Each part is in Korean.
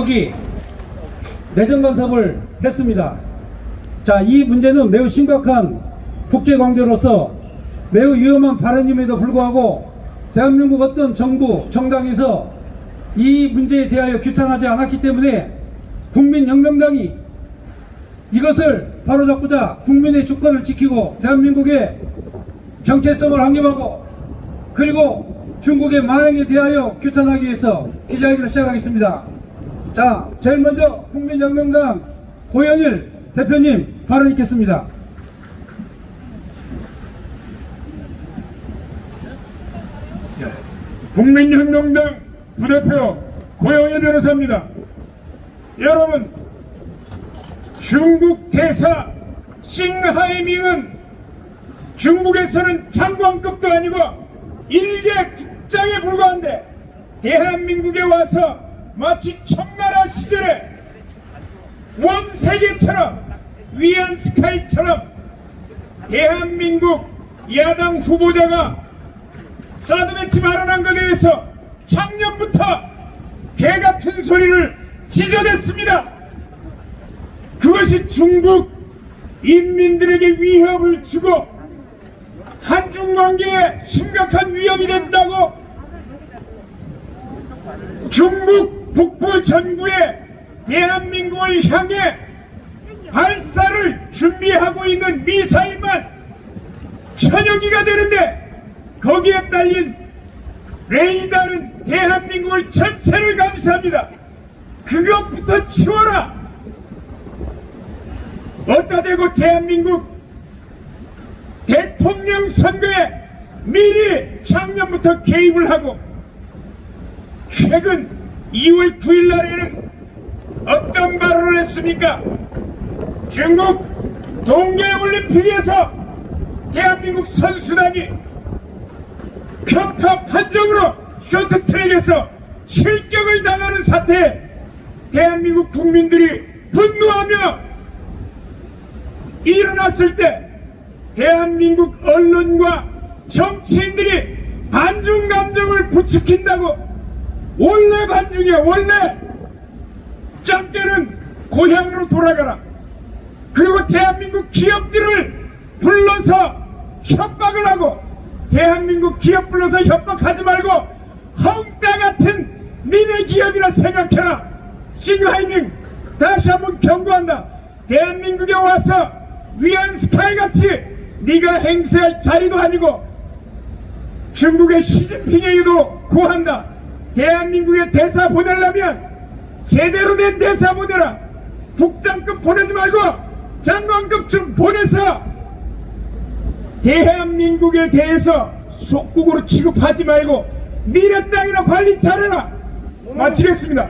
여기 내정 간섭을 했습니다. 자, 이 문제는 매우 심각한 국제관계로서 매우 위험한 발언임에도 불구하고 대한민국 어떤 정부, 정당에서 이 문제에 대하여 규탄하지 않았기 때문에 국민혁명당이 이것을 바로잡고자 국민의 주권을 지키고 대한민국의 정체성을 확립하고 그리고 중국의 만행에 대하여 규탄하기 위해서 기자회견을 시작하겠습니다. 자, 제일 먼저 국민혁명당 고영일 대표님 발언 있겠습니다. 국민혁명당 부대표 고영일 변호사입니다. 여러분, 중국 대사 싱하이밍은 중국에서는 장관급도 아니고 일개 국장에 불과한데 대한민국에 와서 마치 청나라 시절에 원세계처럼 위안스카이처럼 대한민국 야당 후보자가 사드배치 발언한 것에 대해서 작년부터 개같은 소리를 지저댔습니다. 그것이 중국 인민들에게 위협을 주고 한중관계에 심각한 위협이 된다고 중국 북부 전구에 대한민국을 향해 발사를 준비하고 있는 미사일만 천여 기가 되는데 거기에 딸린 레이더는 대한민국을 전체를 감시합니다. 그것부터 치워라. 어디다 대고 대한민국 대통령 선거에 미리 작년부터 개입을 하고 최근 2월 9일 날에는 어떤 발언을 했습니까? 중국 동계올림픽에서 대한민국 선수단이 편파 판정으로 쇼트트랙에서 실격을 당하는 사태에 대한민국 국민들이 분노하며 일어났을 때 대한민국 언론과 정치인들이 반중 감정을 부추긴다고 원래 반중이야. 원래 짝대는 고향으로 돌아가라. 그리고 대한민국 기업들을 불러서 협박을 하고 대한민국 기업 불러서 협박하지 말고 헝따 같은 니네 기업이라 생각해라. 싱하이밍 다시 한번 경고한다. 대한민국에 와서 위안스카이 같이 네가 행세할 자리도 아니고 중국의 시진핑에게도 고한다. 대한민국에 대사 보내려면 제대로 된 대사 보내라. 국장급 보내지 말고 장관급 좀 보내서 대한민국에 대해서 속국으로 취급하지 말고 니네 땅이나 관리 잘해라. 마치겠습니다.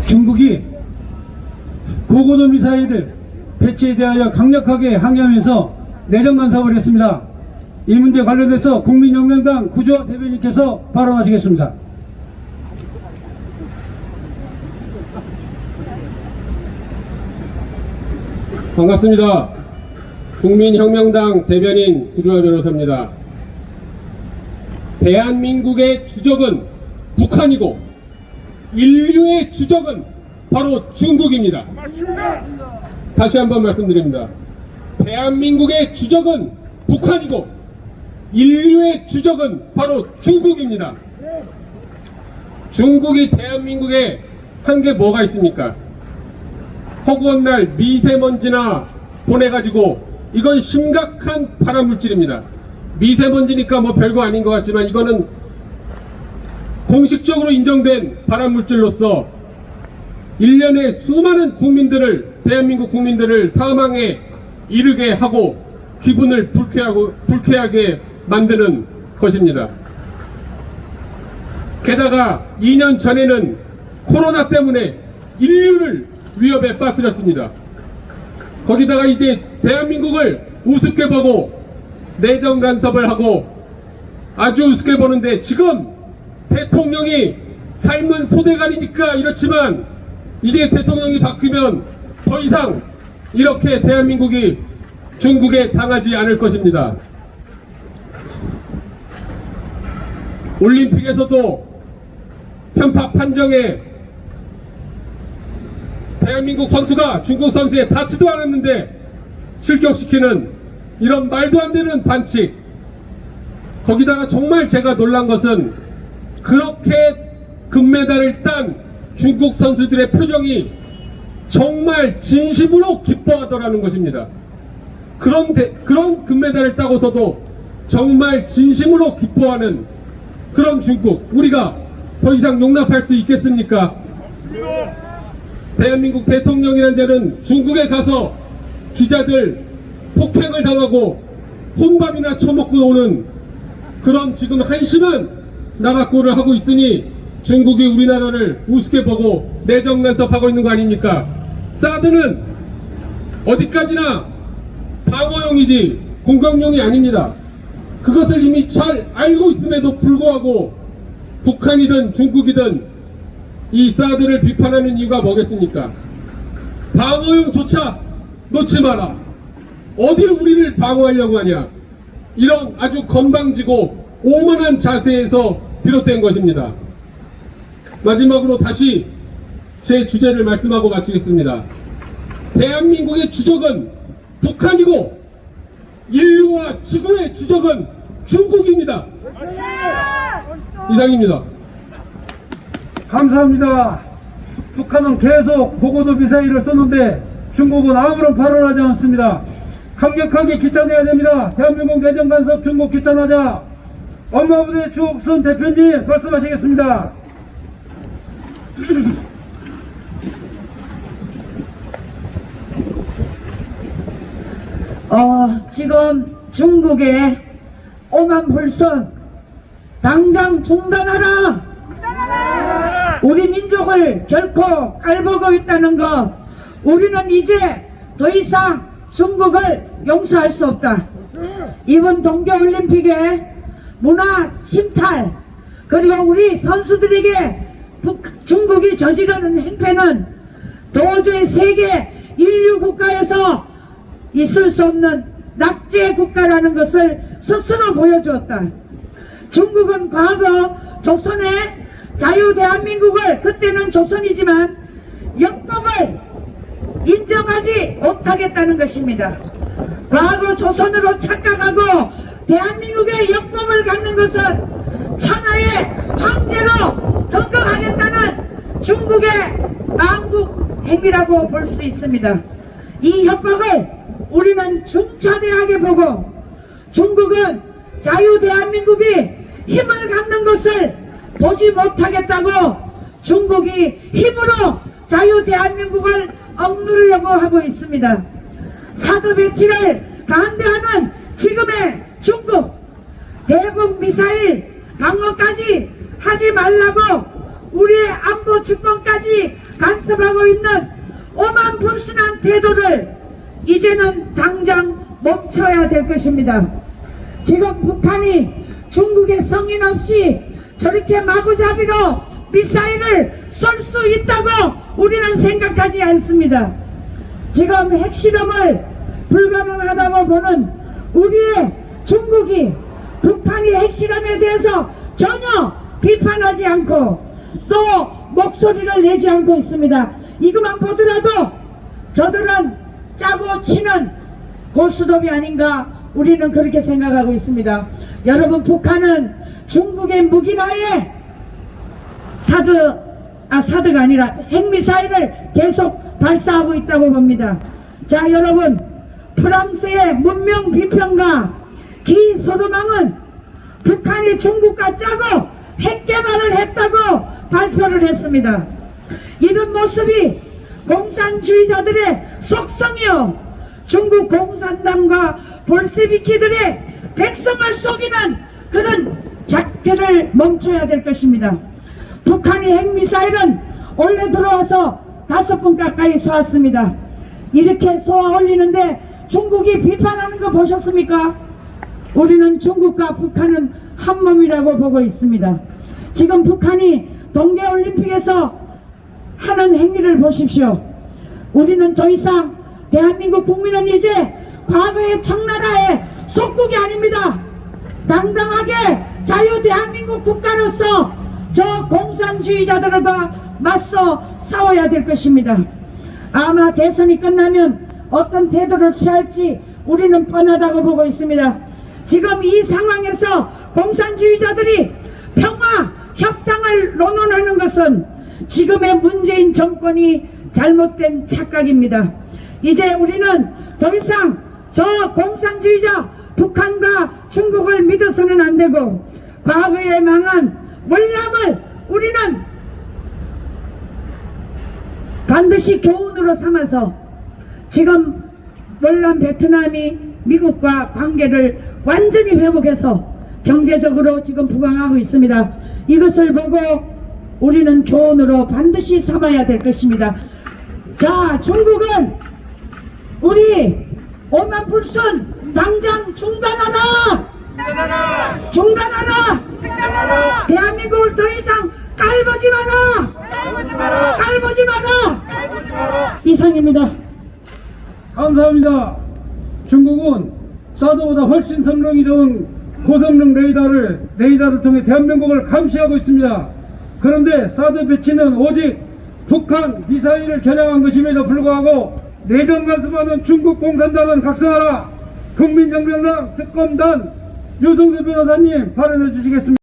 중국이 고고도 미사일을 배치에 대하여 강력하게 항의하면서 내정 간섭을 했습니다. 이 문제 관련해서 국민혁명당 구조화 대변인께서 발언하시겠습니다. 반갑습니다. 국민혁명당 대변인 구조화 변호사입니다. 대한민국의 주적은 북한이고 인류의 주적은 바로 중국입니다. 맞습니다. 다시 한번 말씀드립니다. 대한민국의 주적은 북한이고 인류의 주적은 바로 중국입니다. 중국이 대한민국에 한 게 뭐가 있습니까? 허구한 날 미세먼지나 보내가지고 이건 심각한 발암물질입니다. 미세먼지니까 뭐 별거 아닌 것 같지만 이거는 공식적으로 인정된 발암물질로서 1년에 수많은 국민들을 대한민국 국민들을 사망에 이르게 하고 기분을 불쾌하게 만드는 것입니다. 게다가 2년 전에는 코로나 때문에 인류를 위협에 빠뜨렸습니다. 거기다가 이제 대한민국을 우습게 보고 내정 간섭을 하고 아주 우습게 보는데 지금 대통령이 삶은 소대가리니까 이렇지만 이제 대통령이 바뀌면 더 이상 이렇게 대한민국이 중국에 당하지 않을 것입니다. 올림픽에서도 편파 판정에 대한민국 선수가 중국 선수에 닿지도 않았는데 실격시키는 이런 말도 안 되는 반칙. 거기다가 정말 제가 놀란 것은 그렇게 금메달을 딴 중국 선수들의 표정이 정말 진심으로 기뻐하더라는 것입니다. 그런 금메달을 따고서도 정말 진심으로 기뻐하는 그런 중국, 우리가 더 이상 용납할 수 있겠습니까? 대한민국 대통령이라는 자는 중국에 가서 기자들 폭행을 당하고 혼밥이나 처먹고 오는 그런 지금 한심한 나라꼴을 하고 있으니 중국이 우리나라를 우습게 보고 내정 간섭하고 있는 거 아닙니까? 사드는 어디까지나 방어용이지 공격용이 아닙니다. 그것을 이미 잘 알고 있음에도 불구하고 북한이든 중국이든 이 사드를 비판하는 이유가 뭐겠습니까? 방어용조차 놓지 마라. 어디 우리를 방어하려고 하냐. 이런 아주 건방지고 오만한 자세에서 비롯된 것입니다. 마지막으로 다시 제 주제를 말씀하고 마치겠습니다. 대한민국의 주적은 북한이고 인류와 지구의 주적은 중국입니다. 이상입니다. 감사합니다. 북한은 계속 고고도 미사일을 쏘는데 중국은 아무런 발언하지 않습니다. 강력하게 규탄해야 됩니다. 대한민국 내정 간섭 중국 규탄하자. 엄마부대 주옥순 대표님 말씀하시겠습니다. 지금 중국의 오만불선 당장 중단하라. 우리 민족을 결코 깔보고 있다는 것, 우리는 이제 더 이상 중국을 용서할 수 없다. 이번 동계올림픽에 문화 침탈, 그리고 우리 선수들에게 중국이 저지르는 행패는 도저히 세계 인류 국가에서 있을 수 없는 낙제 국가라는 것을 스스로 보여주었다. 중국은 과거 조선의 자유대한민국을, 그때는 조선이지만 역법을 인정하지 못하겠다는 것입니다. 과거 조선으로 착각하고 대한민국의 역법을 갖는 것은 천하의 황제로 등극하겠다는 중국의 망국 행위라고 볼 수 있습니다. 이 협박을 우리는 중차대하게 보고, 중국은 자유대한민국이 힘을 갖는 것을 보지 못하겠다고 중국이 힘으로 자유대한민국을 억누르려고 하고 있습니다. 사드 배치를 반대하는 지금의 중국, 대북 미사일 방어까지 하지 말라고 우리의 안보 주권까지 간섭하고 있는 오만불순한 태도를 이제는 당장 멈춰야 될 것입니다. 지금 북한이 중국의 성인 없이 저렇게 마구잡이로 미사일을 쏠 수 있다고 우리는 생각하지 않습니다. 지금 핵실험을 불가능하다고 보는 우리의 중국이 북한의 핵실험에 대해서 전혀 비판하지 않고 또 목소리를 내지 않고 있습니다. 이것만 보더라도 저들은 짜고 치는 고스톱이 아닌가, 우리는 그렇게 생각하고 있습니다. 여러분, 북한은 중국의 무기나에 사드가 아니라 핵미사일을 계속 발사하고 있다고 봅니다. 자, 여러분, 프랑스의 문명 비평가 기 소드망은 북한이 중국과 짜고 핵 개발을 했다고 발표를 했습니다. 이런 모습이 공산주의자들의 속성이요, 중국 공산당과 볼세비키들의 백성을 속이는 그런 작태를 멈춰야 될 것입니다. 북한이 핵미사일은 원래 들어와서 5번 가까이 쏘았습니다. 이렇게 쏘아 올리는데 중국이 비판하는 거 보셨습니까? 우리는 중국과 북한은 한 몸이라고 보고 있습니다. 지금 북한이 동계올림픽에서 하는 행위를 보십시오. 우리는 더 이상, 대한민국 국민은 이제 과거의 청나라의 속국이 아닙니다. 당당하게 자유 대한민국 국가로서 저 공산주의자들과 맞서 싸워야 될 것입니다. 아마 대선이 끝나면 어떤 태도를 취할지 우리는 뻔하다고 보고 있습니다. 지금 이 상황에서 공산주의자들이 평화 협상을 논언하는 것은 지금의 문재인 정권이 잘못된 착각입니다. 이제 우리는 더 이상 저 공산주의자 북한과 중국을 믿어서는 안 되고 과거에 망한 월남을 우리는 반드시 교훈으로 삼아서 지금 월남 베트남이 미국과 관계를 완전히 회복해서 경제적으로 지금 부강하고 있습니다. 이것을 보고 우리는 교훈으로 반드시 삼아야 될 것입니다. 자, 중국은 우리 오만 불순 당장 중단하라! 중단하라! 대한민국을 더 이상 깔보지 마라! 깔보지 마라! 이상입니다. 감사합니다. 중국은 사드보다 훨씬 성능이 좋은 고성능 레이더를 통해 대한민국을 감시하고 있습니다. 그런데 사드 배치는 오직 북한 미사일을 겨냥한 것임에도 불구하고 내정 간섭하는 중국 공산당은 각성하라. 국민정병당 특검단 유동수 변호사님 발언해 주시겠습니다.